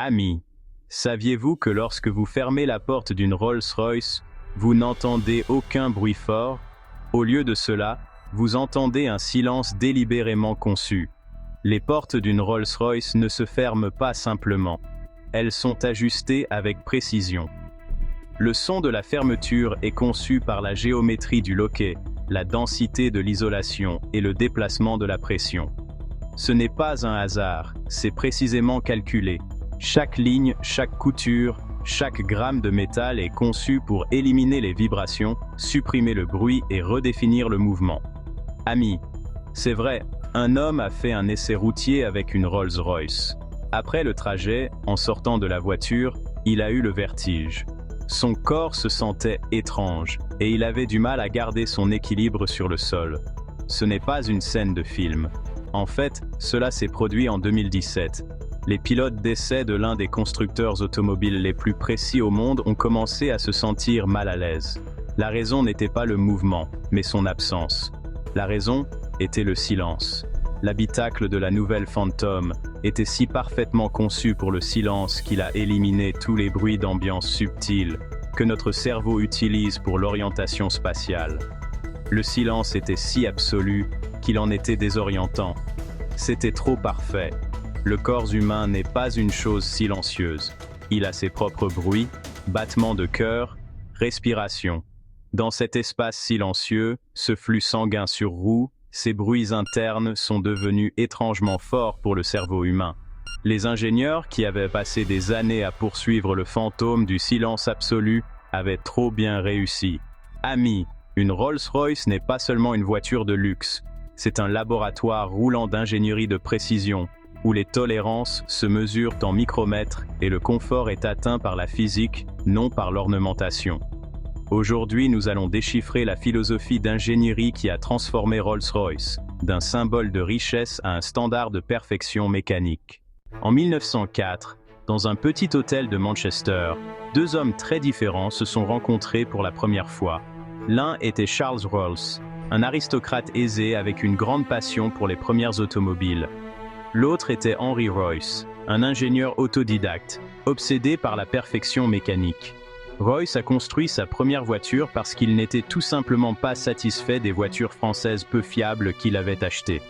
Amis, saviez-vous que lorsque vous fermez la porte d'une Rolls-Royce, vous n'entendez aucun bruit fort? Au lieu de cela, vous entendez un silence délibérément conçu. Les portes d'une Rolls-Royce ne se ferment pas simplement. Elles sont ajustées avec précision. Le son de la fermeture est conçu par la géométrie du loquet, la densité de l'isolation et le déplacement de la pression. Ce n'est pas un hasard, c'est précisément calculé. Chaque ligne, chaque couture, chaque gramme de métal est conçu pour éliminer les vibrations, supprimer le bruit et redéfinir le mouvement. Amis, c'est vrai, un homme a fait un essai routier avec une Rolls-Royce. Après le trajet, en sortant de la voiture, il a eu le vertige. Son corps se sentait étrange, et il avait du mal à garder son équilibre sur le sol. Ce n'est pas une scène de film. En fait, cela s'est produit en 2017. Les pilotes d'essai de l'un des constructeurs automobiles les plus précis au monde ont commencé à se sentir mal à l'aise. La raison n'était pas le mouvement, mais son absence. La raison était le silence. L'habitacle de la nouvelle Phantom était si parfaitement conçu pour le silence qu'il a éliminé tous les bruits d'ambiance subtils que notre cerveau utilise pour l'orientation spatiale. Le silence était si absolu qu'il en était désorientant. C'était trop parfait. Le corps humain n'est pas une chose silencieuse. Il a ses propres bruits, battements de cœur, respiration. Dans cet espace silencieux, ce flux sanguin sur roue, ces bruits internes sont devenus étrangement forts pour le cerveau humain. Les ingénieurs qui avaient passé des années à poursuivre le fantôme du silence absolu avaient trop bien réussi. Amis, une Rolls-Royce n'est pas seulement une voiture de luxe. C'est un laboratoire roulant d'ingénierie de précision, où les tolérances se mesurent en micromètres et le confort est atteint par la physique, non par l'ornementation. Aujourd'hui, nous allons déchiffrer la philosophie d'ingénierie qui a transformé Rolls-Royce, d'un symbole de richesse à un standard de perfection mécanique. En 1904, dans un petit hôtel de Manchester, deux hommes très différents se sont rencontrés pour la première fois. L'un était Charles Rolls, un aristocrate aisé avec une grande passion pour les premières automobiles. L'autre était Henry Royce, un ingénieur autodidacte, obsédé par la perfection mécanique. Royce a construit sa première voiture parce qu'il n'était tout simplement pas satisfait des voitures françaises peu fiables qu'il avait achetées.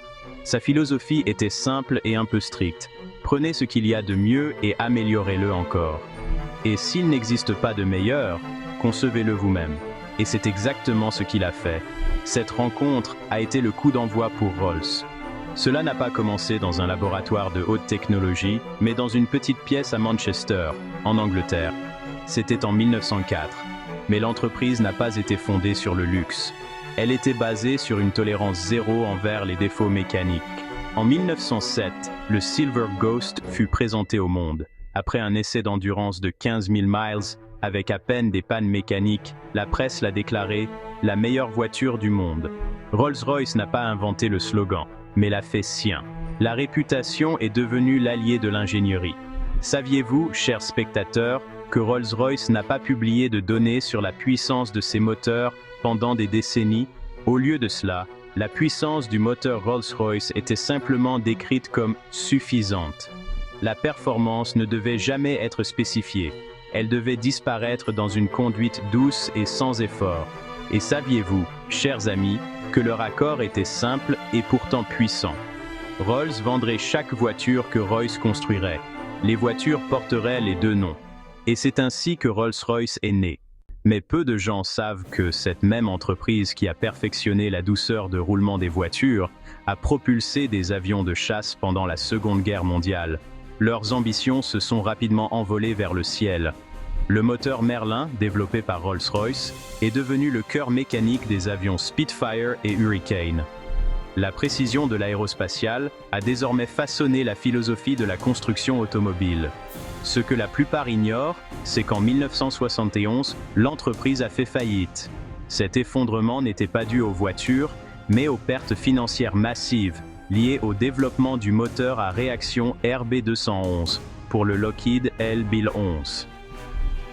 Sa philosophie était simple et un peu stricte. Prenez ce qu'il y a de mieux et améliorez-le encore. Et s'il n'existe pas de meilleur, concevez-le vous-même. Et c'est exactement ce qu'il a fait. Cette rencontre a été le coup d'envoi pour Rolls. Cela n'a pas commencé dans un laboratoire de haute technologie, mais dans une petite pièce à Manchester, en Angleterre. C'était en 1904. Mais l'entreprise n'a pas été fondée sur le luxe. Elle était basée sur une tolérance zéro envers les défauts mécaniques. En 1907, le Silver Ghost fut présenté au monde. Après un essai d'endurance de 15 000 miles, avec à peine des pannes mécaniques, la presse l'a déclaré « la meilleure voiture du monde ». Rolls-Royce n'a pas inventé le slogan, mais l'a fait sien. La réputation est devenue l'allié de l'ingénierie. Saviez-vous, chers spectateurs, que Rolls-Royce n'a pas publié de données sur la puissance de ses moteurs pendant des décennies? Au lieu de cela, la puissance du moteur Rolls-Royce était simplement décrite comme suffisante. La performance ne devait jamais être spécifiée. Elle devait disparaître dans une conduite douce et sans effort. Et saviez-vous, chers amis, que leur accord était simple et pourtant puissant? Rolls vendrait chaque voiture que Royce construirait. Les voitures porteraient les deux noms. Et c'est ainsi que Rolls-Royce est né. Mais peu de gens savent que cette même entreprise qui a perfectionné la douceur de roulement des voitures a propulsé des avions de chasse pendant la Seconde Guerre mondiale. Leurs ambitions se sont rapidement envolées vers le ciel. Le moteur Merlin, développé par Rolls-Royce, est devenu le cœur mécanique des avions Spitfire et Hurricane. La précision de l'aérospatiale a désormais façonné la philosophie de la construction automobile. Ce que la plupart ignorent, c'est qu'en 1971, l'entreprise a fait faillite. Cet effondrement n'était pas dû aux voitures, mais aux pertes financières massives liées au développement du moteur à réaction RB211 pour le Lockheed L Bill 11.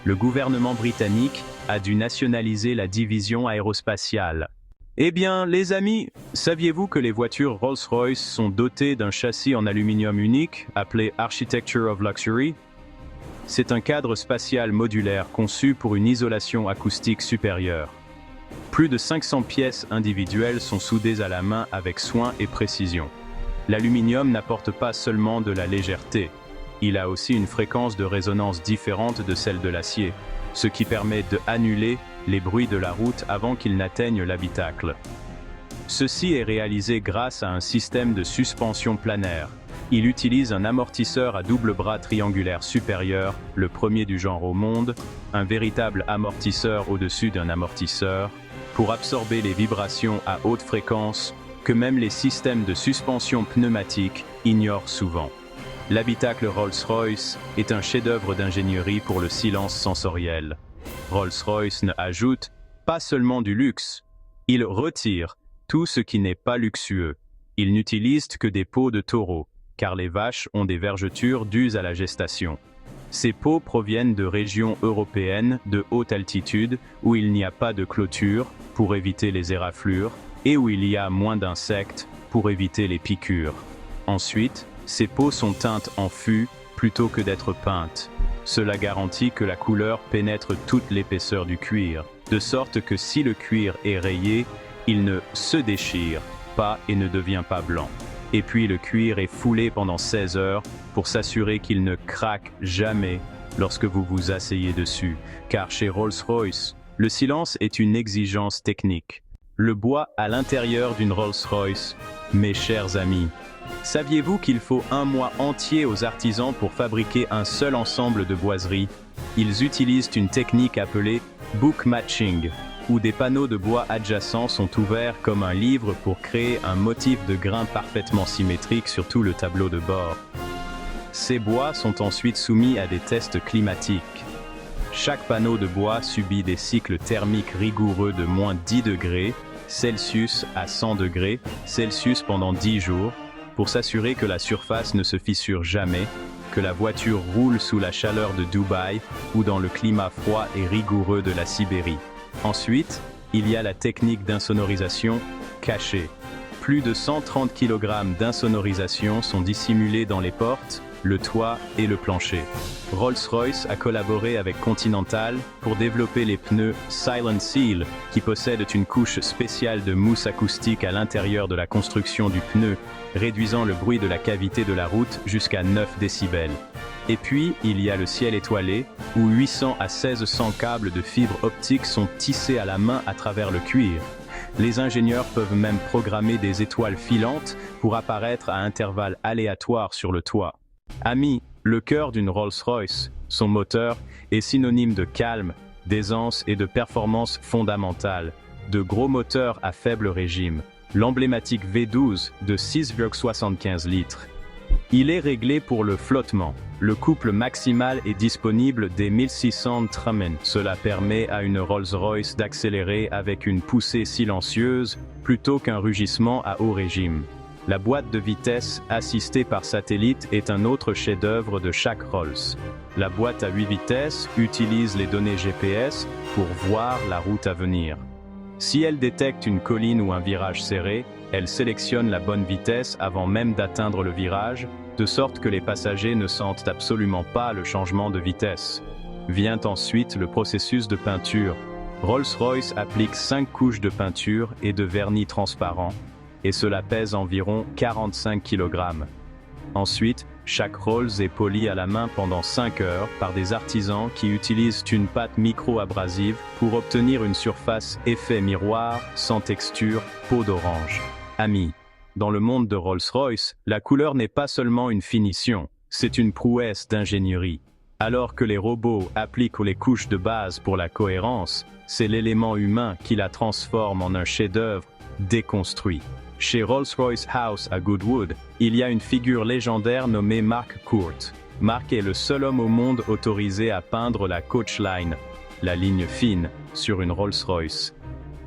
Le gouvernement britannique a dû nationaliser la division aérospatiale. Eh bien, les amis, saviez-vous que les voitures Rolls-Royce sont dotées d'un châssis en aluminium unique, appelé Architecture of Luxury? C'est un cadre spatial modulaire conçu pour une isolation acoustique supérieure. Plus de 500 pièces individuelles sont soudées à la main avec soin et précision. L'aluminium n'apporte pas seulement de la légèreté, il a aussi une fréquence de résonance différente de celle de l'acier, ce qui permet d'annuler les bruits de la route avant qu'ils n'atteignent l'habitacle. Ceci est réalisé grâce à un système de suspension planaire. Il utilise un amortisseur à double bras triangulaire supérieur, le premier du genre au monde, un véritable amortisseur au-dessus d'un amortisseur, pour absorber les vibrations à haute fréquence que même les systèmes de suspension pneumatique ignorent souvent. L'habitacle Rolls-Royce est un chef-d'œuvre d'ingénierie pour le silence sensoriel. Rolls-Royce ne ajoute pas seulement du luxe, il retire tout ce qui n'est pas luxueux. Il n'utilise que des peaux de taureau, car les vaches ont des vergetures dues à la gestation. Ces peaux proviennent de régions européennes de haute altitude où il n'y a pas de clôture pour éviter les éraflures et où il y a moins d'insectes pour éviter les piqûres. Ensuite, ces peaux sont teintes en fût plutôt que d'être peintes. Cela garantit que la couleur pénètre toute l'épaisseur du cuir, de sorte que si le cuir est rayé, il ne se déchire pas et ne devient pas blanc. Et puis le cuir est foulé pendant 16 heures pour s'assurer qu'il ne craque jamais lorsque vous vous asseyez dessus, car chez Rolls-Royce, le silence est une exigence technique. Le bois à l'intérieur d'une Rolls-Royce, mes chers amis, saviez-vous qu'il faut un mois entier aux artisans pour fabriquer un seul ensemble de boiseries? Ils utilisent une technique appelée book matching, où des panneaux de bois adjacents sont ouverts comme un livre pour créer un motif de grain parfaitement symétrique sur tout le tableau de bord. Ces bois sont ensuite soumis à des tests climatiques. Chaque panneau de bois subit des cycles thermiques rigoureux de moins 10 degrés Celsius à 100 degrés Celsius pendant 10 jours, pour s'assurer que la surface ne se fissure jamais, que la voiture roule sous la chaleur de Dubaï ou dans le climat froid et rigoureux de la Sibérie. Ensuite, il y a la technique d'insonorisation cachée. Plus de 130 kg d'insonorisation sont dissimulés dans les portes, le toit et le plancher. Rolls-Royce a collaboré avec Continental pour développer les pneus Silent Seal, qui possèdent une couche spéciale de mousse acoustique à l'intérieur de la construction du pneu, réduisant le bruit de la cavité de la route jusqu'à 9 décibels. Et puis, il y a le ciel étoilé, où 800 à 1600 câbles de fibre optique sont tissés à la main à travers le cuir. Les ingénieurs peuvent même programmer des étoiles filantes pour apparaître à intervalles aléatoires sur le toit. Amis, le cœur d'une Rolls-Royce, son moteur, est synonyme de calme, d'aisance et de performance fondamentale, de gros moteurs à faible régime, l'emblématique V12 de 6,75 litres. Il est réglé pour le flottement. Le couple maximal est disponible dès 1600 Tramen. Cela permet à une Rolls-Royce d'accélérer avec une poussée silencieuse plutôt qu'un rugissement à haut régime. La boîte de vitesse assistée par satellite est un autre chef-d'œuvre de chaque Rolls. La boîte à 8 vitesses utilise les données GPS pour voir la route à venir. Si elle détecte une colline ou un virage serré, elle sélectionne la bonne vitesse avant même d'atteindre le virage, de sorte que les passagers ne sentent absolument pas le changement de vitesse. Vient ensuite le processus de peinture. Rolls-Royce applique 5 couches de peinture et de vernis transparent, et cela pèse environ 45 kg. Ensuite, chaque Rolls est poli à la main pendant 5 heures par des artisans qui utilisent une pâte micro-abrasive pour obtenir une surface effet miroir, sans texture, peau d'orange. Amis, dans le monde de Rolls-Royce, la couleur n'est pas seulement une finition, c'est une prouesse d'ingénierie. Alors que les robots appliquent les couches de base pour la cohérence, c'est l'élément humain qui la transforme en un chef-d'œuvre déconstruit. Chez Rolls-Royce House à Goodwood, il y a une figure légendaire nommée Mark Court. Mark est le seul homme au monde autorisé à peindre la Coach Line, la ligne fine, sur une Rolls-Royce.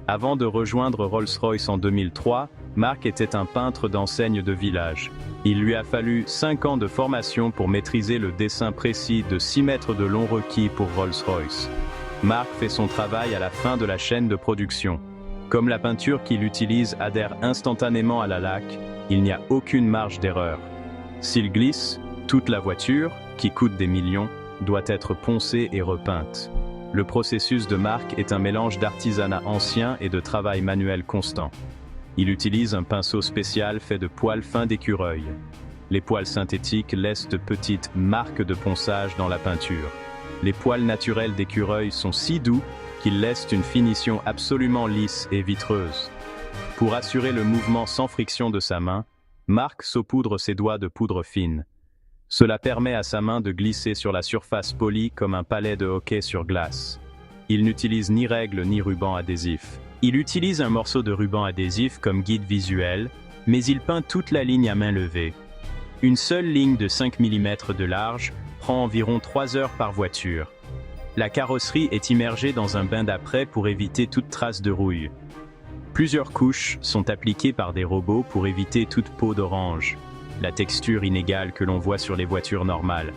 Avant de rejoindre Rolls-Royce en 2003, Mark était un peintre d'enseigne de village. Il lui a fallu 5 ans de formation pour maîtriser le dessin précis de 6 mètres de long requis pour Rolls-Royce. Mark fait son travail à la fin de la chaîne de production. Comme la peinture qu'il utilise adhère instantanément à la laque, il n'y a aucune marge d'erreur. S'il glisse, toute la voiture, qui coûte des millions, doit être poncée et repeinte. Le processus de Mark est un mélange d'artisanat ancien et de travail manuel constant. Il utilise un pinceau spécial fait de poils fins d'écureuil. Les poils synthétiques laissent de petites marques de ponçage dans la peinture. Les poils naturels d'écureuil sont si doux qu'ils laissent une finition absolument lisse et vitreuse. Pour assurer le mouvement sans friction de sa main, Mark saupoudre ses doigts de poudre fine. Cela permet à sa main de glisser sur la surface polie comme un palais de hockey sur glace. Il n'utilise ni règle ni ruban adhésif. Il utilise un morceau de ruban adhésif comme guide visuel, mais il peint toute la ligne à main levée. Une seule ligne de 5 mm de large prend environ 3 heures par voiture. La carrosserie est immergée dans un bain d'après pour éviter toute trace de rouille. Plusieurs couches sont appliquées par des robots pour éviter toute peau d'orange, la texture inégale que l'on voit sur les voitures normales.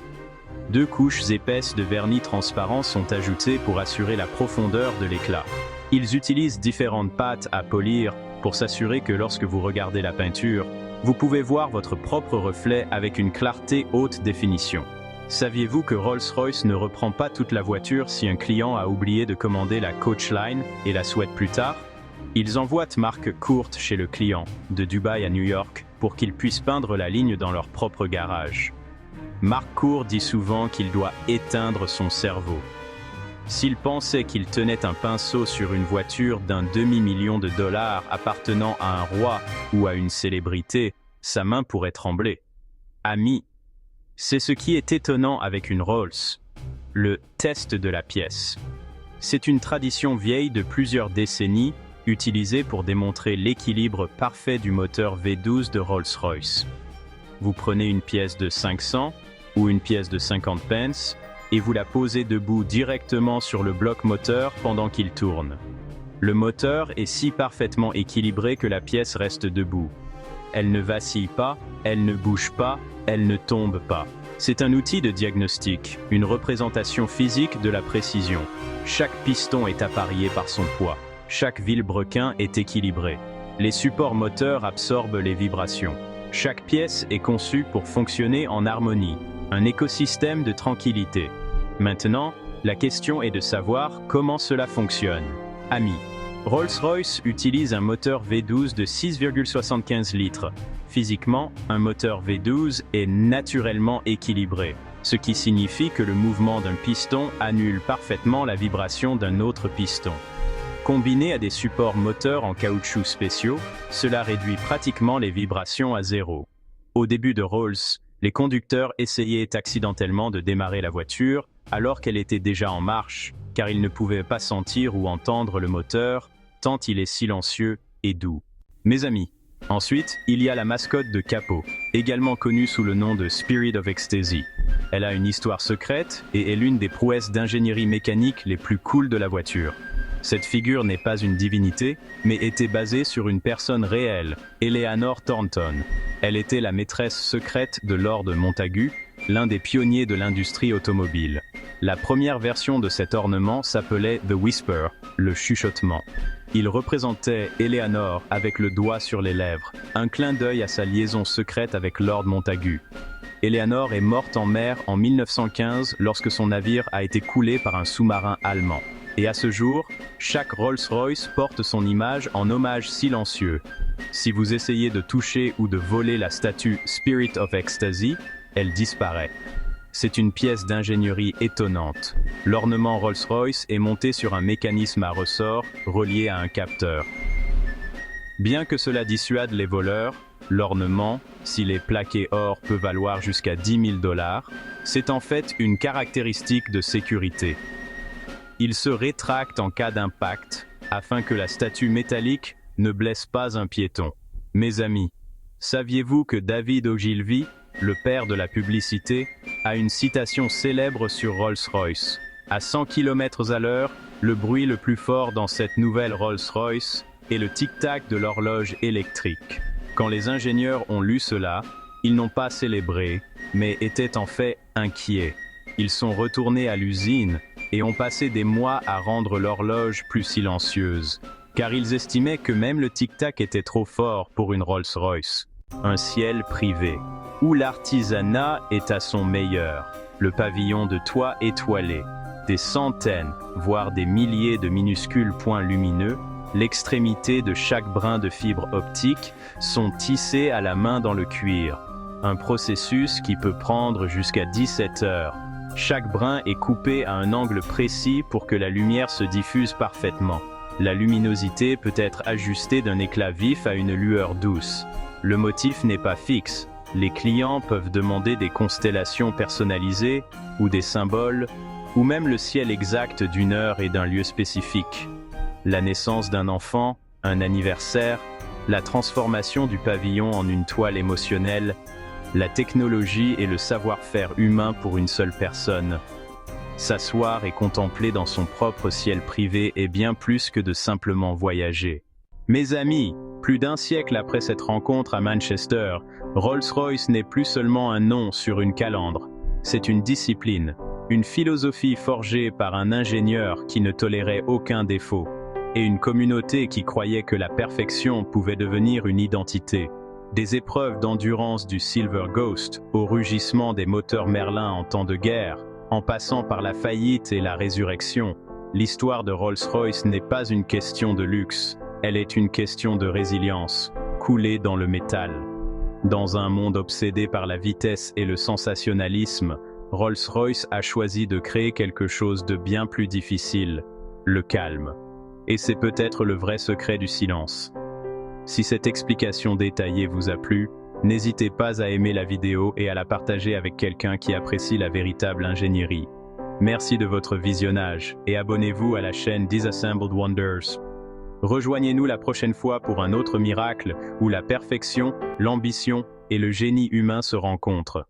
2 couches épaisses de vernis transparent sont ajoutées pour assurer la profondeur de l'éclat. Ils utilisent différentes pâtes à polir pour s'assurer que lorsque vous regardez la peinture, vous pouvez voir votre propre reflet avec une clarté haute définition. Saviez-vous que Rolls-Royce ne reprend pas toute la voiture si un client a oublié de commander la Coachline et la souhaite plus tard? Ils envoient marque courte chez le client, de Dubaï à New York, pour qu'ils puissent peindre la ligne dans leur propre garage. Mark Court dit souvent qu'il doit éteindre son cerveau. S'il pensait qu'il tenait un pinceau sur une voiture d'un demi-million de dollars appartenant à un roi ou à une célébrité, sa main pourrait trembler. Ami, c'est ce qui est étonnant avec une Rolls. Le test de la pièce. C'est une tradition vieille de plusieurs décennies, utilisée pour démontrer l'équilibre parfait du moteur V12 de Rolls-Royce. Vous prenez une pièce de 500 ou une pièce de 50 pence et vous la posez debout directement sur le bloc moteur pendant qu'il tourne. Le moteur est si parfaitement équilibré que la pièce reste debout. Elle ne vacille pas, elle ne bouge pas, elle ne tombe pas. C'est un outil de diagnostic, une représentation physique de la précision. Chaque piston est apparié par son poids. Chaque vilebrequin est équilibré. Les supports moteurs absorbent les vibrations. Chaque pièce est conçue pour fonctionner en harmonie, un écosystème de tranquillité. Maintenant, la question est de savoir comment cela fonctionne. Amis, Rolls-Royce utilise un moteur V12 de 6,75 litres. Physiquement, un moteur V12 est naturellement équilibré, ce qui signifie que le mouvement d'un piston annule parfaitement la vibration d'un autre piston. Combiné à des supports moteurs en caoutchouc spéciaux, cela réduit pratiquement les vibrations à zéro. Au début de Rolls, les conducteurs essayaient accidentellement de démarrer la voiture alors qu'elle était déjà en marche, car ils ne pouvaient pas sentir ou entendre le moteur, tant il est silencieux et doux. Mes amis, ensuite, il y a la mascotte de capot, également connue sous le nom de Spirit of Ecstasy. Elle a une histoire secrète et est l'une des prouesses d'ingénierie mécanique les plus cool de la voiture. Cette figure n'est pas une divinité, mais était basée sur une personne réelle, Eleanor Thornton. Elle était la maîtresse secrète de Lord Montagu, l'un des pionniers de l'industrie automobile. La première version de cet ornement s'appelait The Whisper, le chuchotement. Il représentait Eleanor avec le doigt sur les lèvres, un clin d'œil à sa liaison secrète avec Lord Montagu. Eleanor est morte en mer en 1915 lorsque son navire a été coulé par un sous-marin allemand. Et à ce jour, chaque Rolls-Royce porte son image en hommage silencieux. Si vous essayez de toucher ou de voler la statue Spirit of Ecstasy, elle disparaît. C'est une pièce d'ingénierie étonnante. L'ornement Rolls-Royce est monté sur un mécanisme à ressort relié à un capteur. Bien que cela dissuade les voleurs, l'ornement, s'il est plaqué or, peut valoir jusqu'à 10 000 $, c'est en fait une caractéristique de sécurité. Il se rétracte en cas d'impact, afin que la statue métallique ne blesse pas un piéton. Mes amis, saviez-vous que David Ogilvy, le père de la publicité, a une citation célèbre sur Rolls-Royce. À 100 km/h, le bruit le plus fort dans cette nouvelle Rolls-Royce est le tic-tac de l'horloge électrique. Quand les ingénieurs ont lu cela, ils n'ont pas célébré, mais étaient en fait inquiets. Ils sont retournés à l'usine et ont passé des mois à rendre l'horloge plus silencieuse, car ils estimaient que même le tic-tac était trop fort pour une Rolls-Royce. Un ciel privé, où l'artisanat est à son meilleur. le pavillon de toit étoilé, des centaines, voire des milliers de minuscules points lumineux, l'extrémité de chaque brin de fibre optique, sont tissés à la main dans le cuir. Un processus qui peut prendre jusqu'à 17 heures. Chaque brin est coupé à un angle précis pour que la lumière se diffuse parfaitement. La luminosité peut être ajustée d'un éclat vif à une lueur douce. Le motif n'est pas fixe. Les clients peuvent demander des constellations personnalisées, ou des symboles, ou même le ciel exact d'une heure et d'un lieu spécifique. La naissance d'un enfant, un anniversaire, la transformation du pavillon en une toile émotionnelle, la technologie et le savoir-faire humain pour une seule personne. S'asseoir et contempler dans son propre ciel privé est bien plus que de simplement voyager. Mes amis, plus d'un siècle après cette rencontre à Manchester, Rolls-Royce n'est plus seulement un nom sur une calandre. C'est une discipline, une philosophie forgée par un ingénieur qui ne tolérait aucun défaut, et une communauté qui croyait que la perfection pouvait devenir une identité. Des épreuves d'endurance du Silver Ghost au rugissement des moteurs Merlin en temps de guerre, en passant par la faillite et la résurrection, l'histoire de Rolls-Royce n'est pas une question de luxe, elle est une question de résilience, coulée dans le métal. Dans un monde obsédé par la vitesse et le sensationnalisme, Rolls-Royce a choisi de créer quelque chose de bien plus difficile, le calme. Et c'est peut-être le vrai secret du silence. Si cette explication détaillée vous a plu, n'hésitez pas à aimer la vidéo et à la partager avec quelqu'un qui apprécie la véritable ingénierie. Merci de votre visionnage et abonnez-vous à la chaîne Disassembled Wonders. Rejoignez-nous la prochaine fois pour un autre miracle où la perfection, l'ambition et le génie humain se rencontrent.